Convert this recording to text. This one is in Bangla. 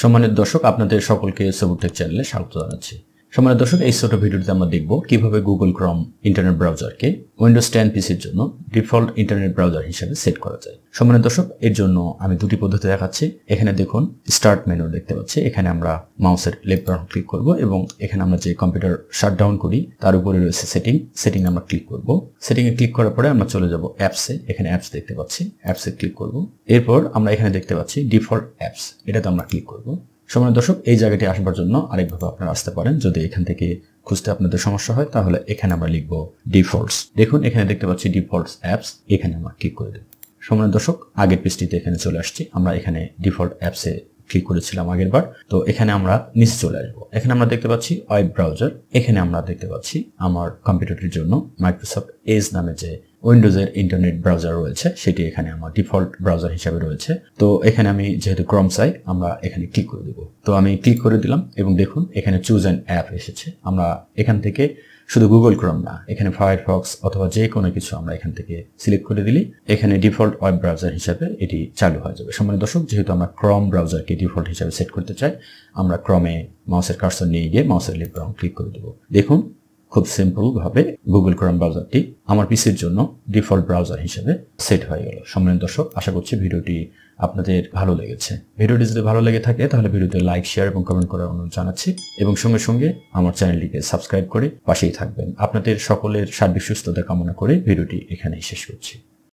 সম্মানিত দর্শক, আপনাদের সকলকে সাবুর টেক চ্যানেলে স্বাগত জানাচ্ছি। সম্মানিত দর্শক, এই ছোট ভিডিওতে আমরা দেখব কিভাবে গুগল ক্রোম ইন্টারনেট ব্রাউজারকে উইন্ডোজ 10 পিসির জন্য ডিফল্ট ইন্টারনেট ব্রাউজার হিসেবে সেট করা যায়। সম্মানিত দর্শক, এর জন্য আমি দুটি পদ্ধতি দেখাচ্ছি। এখানে দেখুন স্টার্ট মেনু দেখতে পাচ্ছি। এখানে আমরা মাউসের লেফট বাটন ক্লিক করব এবং এখানে আমরা যে কম্পিউটার শাটডাউন করি তার উপরে রয়েছে সেটিং আমরা ক্লিক করব। সেটিং এ ক্লিক করার পরে আমরা চলে যাব অ্যাপসে। এখানে অ্যাপস দেখতে পাচ্ছি, অ্যাপসে ক্লিক করব। এরপর আমরা এখানে দেখতে পাচ্ছি ডিফল্ট অ্যাপস, এটাতে আমরা ক্লিক করব। সম্মানিত দর্শক, এই জায়গাটি আসবার জন্য আরেকভাবে আপনারা আসতে পারেন। যদি এখান থেকে খুঁজতে আপনাদের সমস্যা হয় তাহলে এখানে আমরা লিখব ডিফল্টস। দেখুন এখানে দেখতে পাচ্ছি ডিফল্টস অ্যাপস, এখানে আমরা ক্লিক করে দেব। সম্মানিত দর্শক, আগের পেজটিতে এখানে চলে আসছি। আমরা এখানে ডিফল্ট অ্যাপসে ক্লিক করেছিলাম আগের বার। তো এখানে আমরা নিচে চলে আসবো। এখানে আমরা দেখতে পাচ্ছি ওয়েব ব্রাউজার। এখানে আমরা দেখতে পাচ্ছি আমার কম্পিউটারের জন্য মাইক্রোসফট এজ নামে যে উইন্ডোজের ইন্টারনেট ব্রাউজার রয়েছে সেটি এখানে আমার ডিফল্ট ব্রাউজার হিসেবে রয়েছে। তো এখানে আমি যেহেতু ক্রোম চাই, আমরা এখানে ক্লিক করে দেব। তো আমি ক্লিক করে দিলাম এবং দেখুন এখানে চুজ অ্যান অ্যাপ এসেছে। আমরা এখান থেকে শুধু গুগল ক্রোম না, এখানে ফায়ারফক্স অথবা যে কোনো কিছু আমরা এখান থেকে সিলেক্ট করে দিলি এখানে ডিফল্ট ওয়েব ব্রাউজার হিসেবে এটি চালু হয়ে যাবে। সম্মানিত দর্শক, যেহেতু আমরা ক্রোম ব্রাউজারকে ডিফল্ট হিসেবে সেট করতে চাই, আমরা ক্রমে মাউসের কার্সর নিয়ে গিয়ে মাউসের লেফট বাটন ক্লিক করে দেব। দেখুন খুব সিম্পল ভাবে গুগল ক্রোম ব্রাউজারটি আমার পিসির জন্য ডিফল্ট ব্রাউজার হিসেবে সেট হয়ে গেল। সম্মানিত দর্শক, আশা করছি ভিডিওটি আপনাদের ভালো লেগেছে। ভিডিওটি যদি ভালো লেগে থাকে তাহলে ভিডিওতে লাইক, শেয়ার এবং কমেন্ট করার অনুরোধ জানাচ্ছি এবং সঙ্গে সঙ্গে আমার চ্যানেলটিকে সাবস্ক্রাইব করে পাশেই থাকবেন। আপনাদের সকলের সার্বিক সুস্থতা কামনা করে ভিডিওটি এখানেই শেষ করছি।